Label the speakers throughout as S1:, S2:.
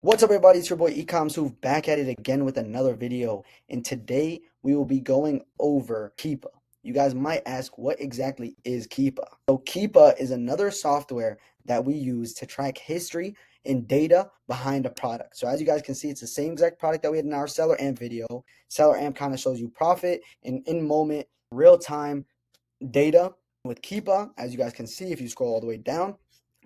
S1: What's up, everybody? It's your boy Ecoms who's back at it again with another video. And today we will be going over Keepa. You guys might ask, what exactly is Keepa? So Keepa is another software that we use to track history and data behind a product. So as you guys can see, it's the same exact product that we had in our Seller Amp video. Seller Amp kind of shows you profit and in moment, real time data. With Keepa, as you guys can see, if you scroll all the way down,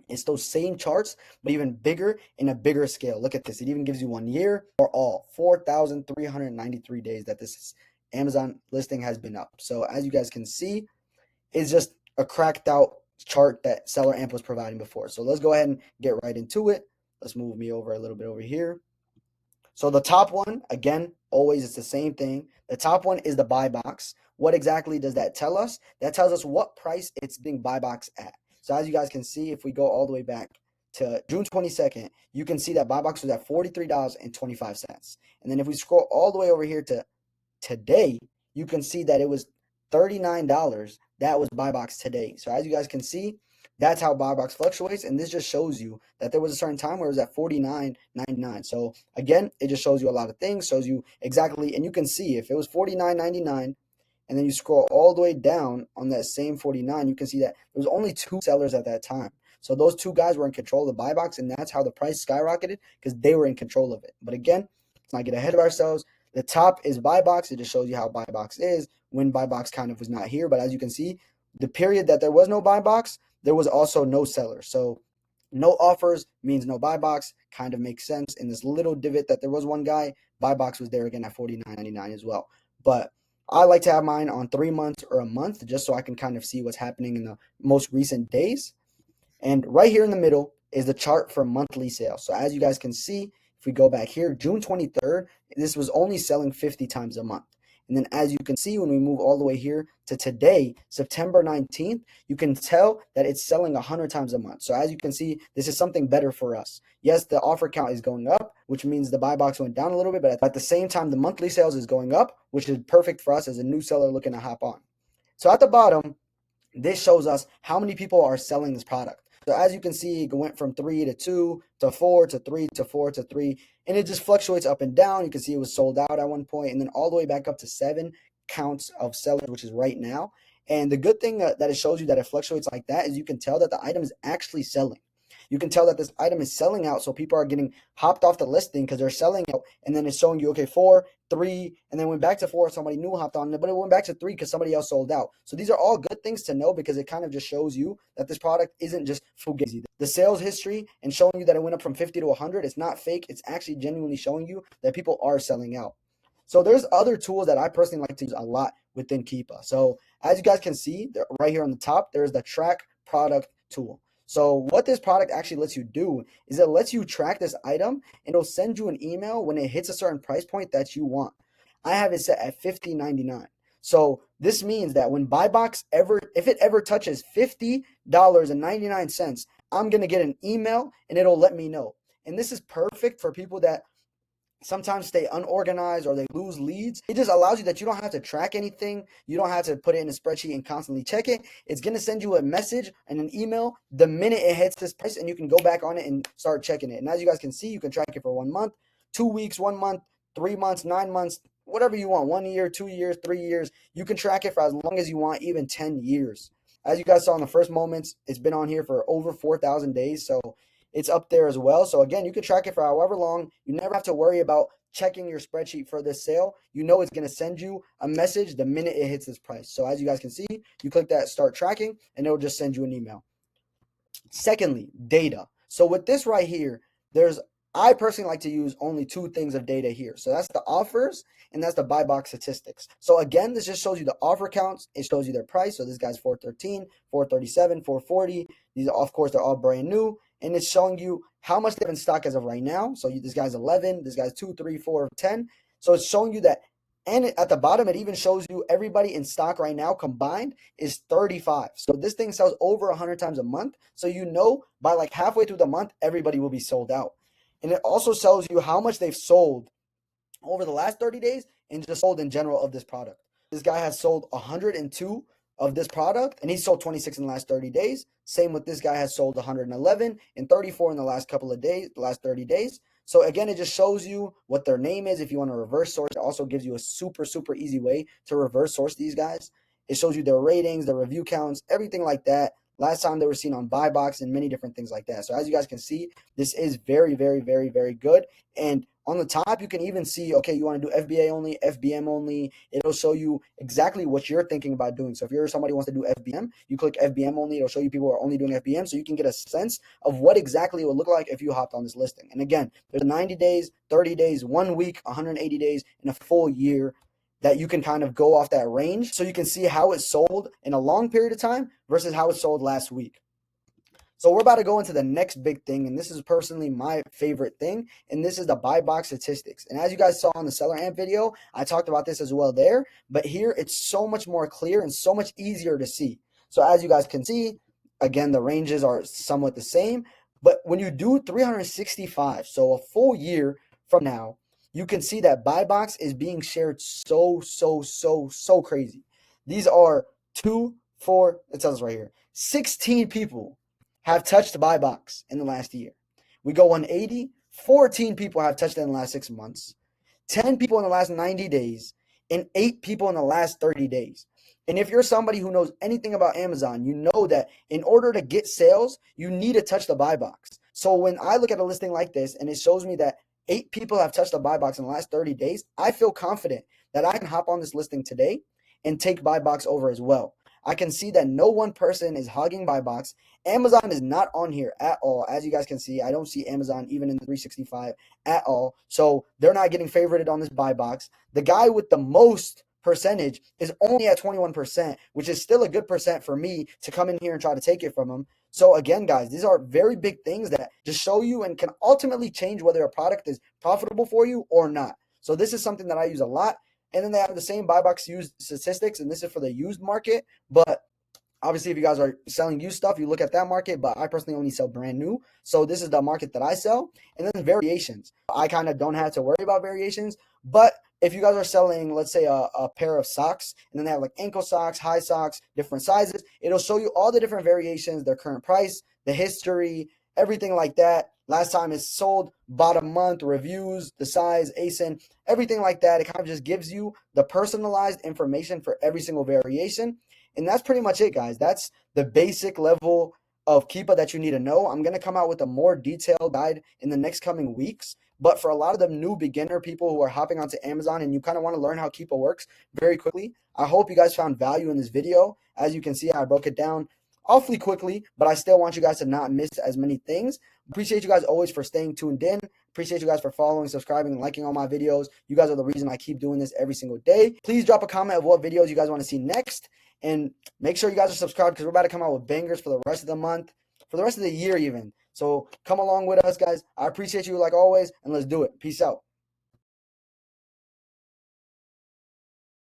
S1: it's those same charts, but even bigger in a bigger scale. Look at this. It even gives you 1 year or all 4,393 days that this Amazon listing has been up. So as you guys can see, it's just a cracked out chart that Seller Amp was providing before. So let's go ahead and get right into it. Let's move me over a little bit over here. So the top one, again, always it's the same thing. The top one is the buy box. What exactly does that tell us? That tells us what price it's being buy box at. So as you guys can see, if we go all the way back to June 22nd, you can see that buy box was at $43.25. And then if we scroll all the way over here to today, you can see that it was $39. That was buy box today. So as you guys can see, that's how buy box fluctuates, and this just shows you that there was a certain time where it was at $49.99. So again, it just shows you a lot of things, shows you exactly, and you can see if it was $49.99, and then you scroll all the way down on that same 49, you can see that there was only two sellers at that time. So those two guys were in control of the buy box, and that's how the price skyrocketed because they were in control of it. But again, let's not get ahead of ourselves. The top is buy box. It just shows you how buy box is when buy box kind of was not here. But as you can see, the period that there was no buy box, there was also no seller. So no offers means no buy box. Kind of makes sense. In this little divot that there was one guy, buy box was there again at $49.99 as well. But I like to have mine on 3 months or a month just so I can kind of see what's happening in the most recent days. And right here in the middle is the chart for monthly sales. So as you guys can see, if we go back here, June 23rd, this was only selling 50 times a month. And then as you can see, when we move all the way here to today, September 19th, you can tell that it's selling 100 times a month. So as you can see, this is something better for us. Yes, the offer count is going up, which means the buy box went down a little bit, but at the same time, the monthly sales is going up, which is perfect for us as a new seller looking to hop on. So at the bottom, this shows us how many people are selling this product. So as you can see, it went from 3 to 2 to 4 to 3 to 4 to 3, and it just fluctuates up and down. You can see it was sold out at one point, and then all the way back up to 7 counts of sellers, which is right now. And the good thing that it shows you that it fluctuates like that is you can tell that the item is actually selling. You can tell that this item is selling out, so people are getting hopped off the listing because they're selling out, and then it's showing you, okay, 4, 3, and then went back to 4, somebody new hopped on, but it went back to 3 because somebody else sold out. So these are all good things to know because it kind of just shows you that this product isn't just fugazi. The sales history and showing you that it went up from 50 to 100, it's not fake. It's actually genuinely showing you that people are selling out. So there's other tools that I personally like to use a lot within Keepa. So as you guys can see, right here on the top, there's the track product tool. So what this product actually lets you do is it lets you track this item, and it'll send you an email when it hits a certain price point that you want. I have it set at $50.99. So this means that when buy box if it ever touches $50.99, I'm going to get an email and it'll let me know. And this is perfect for people that sometimes stay unorganized or they lose leads. It just allows you that you don't have to track anything. You don't have to put it in a spreadsheet and constantly check it. It's going to send you a message and an email the minute it hits this price, and you can go back on it and start checking it. And as you guys can see, you can track it for 1 month, 2 weeks, 1 month, 3 months, 9 months, whatever you want, 1 year, 2 years, 3 years. You can track it for as long as you want, even 10 years. As you guys saw in the first moments, it's been on here for over 4,000 days. So it's up there as well. So again, you can track it for however long. You never have to worry about checking your spreadsheet for this sale. You know it's going to send you a message the minute it hits this price. So as you guys can see, you click that start tracking and it'll just send you an email. Secondly, data. So with this right here, I personally like to use only 2 things of data here. So that's the offers and that's the buy box statistics. So again, this just shows you the offer counts. It shows you their price. So this guy's 413, 437, 440. These are, of course, they're all brand new. And it's showing you how much they have in stock as of right now. So this guy's 11, this guy's 2, 3, 4, 10. So it's showing you that. And at the bottom, it even shows you everybody in stock right now combined is 35. So this thing sells over 100 times a month. So you know by like halfway through the month, everybody will be sold out. And it also tells you how much they've sold over the last 30 days and just sold in general of this product. This guy has sold 102 of this product, and he sold 26 in the last 30 days. Same with this guy, has sold 111 and 34 in the last couple of days, the last 30 days. So again, it just shows you what their name is. If you want to reverse source, it also gives you a super, super easy way to reverse source these guys. It shows you their ratings, their review counts, everything like that. Last time they were seen on buy box and many different things like that. So as you guys can see, this is very, very, very, very good. And on the top, you can even see, okay, you want to do FBA only, FBM only. It'll show you exactly what you're thinking about doing. So if you're somebody who wants to do FBM, you click FBM only. It'll show you people who are only doing FBM, so you can get a sense of what exactly it would look like if you hopped on this listing. And again, there's 90 days, 30 days, 1 week, 180 days, and a full year that you can kind of go off that range so you can see how it sold in a long period of time versus how it sold last week. So we're about to go into the next big thing, and this is personally my favorite thing, and this is the buy box statistics. And as you guys saw on the seller amp video, I talked about this as well there, but here it's so much more clear and so much easier to see. So as you guys can see, again, the ranges are somewhat the same, but when you do 365, so a full year from now, you can see that buy box is being shared so crazy. These are 2, 4, it tells us right here, 16 people have touched the buy box in the last year. We go 180, 14 people have touched it in the last 6 months, 10 people in the last 90 days, and 8 people in the last 30 days. And if you're somebody who knows anything about Amazon, you know that in order to get sales, you need to touch the buy box. So when I look at a listing like this and it shows me that 8 people have touched the buy box in the last 30 days, I feel confident that I can hop on this listing today and take buy box over as well. I can see that no one person is hogging buy box. Amazon is not on here at all. As you guys can see, I don't see Amazon even in the 365 at all. So they're not getting favorited on this buy box. The guy with the most percentage is only at 21%, which is still a good percent for me to come in here and try to take it from him. So again, guys, these are very big things that just show you and can ultimately change whether a product is profitable for you or not. So this is something that I use a lot. And then they have the same buy box used statistics, and this is for the used market. But obviously, if you guys are selling used stuff, you look at that market, but I personally only sell brand new. So this is the market that I sell. And then variations. I kind of don't have to worry about variations. But if you guys are selling, let's say, a pair of socks, and then they have like ankle socks, high socks, different sizes, it'll show you all the different variations, their current price, the history, everything like that. Last time it's sold, bottom month, reviews, the size, ASIN, everything like that. It kind of just gives you the personalized information for every single variation. And that's pretty much it, guys. That's the basic level of Keepa that you need to know. I'm going to come out with a more detailed guide in the next coming weeks. But for a lot of the new beginner people who are hopping onto Amazon and you kind of want to learn how Keepa works very quickly, I hope you guys found value in this video. As you can see, I broke it down awfully quickly, but I still want you guys to not miss as many things. Appreciate you guys always for staying tuned in. Appreciate you guys for following, subscribing, and liking all my videos. You guys are the reason I keep doing this every single day. Please drop a comment of what videos you guys want to see next. And make sure you guys are subscribed because we're about to come out with bangers for the rest of the month, for the rest of the year even. So come along with us, guys. I appreciate you like always, and let's do it. Peace out.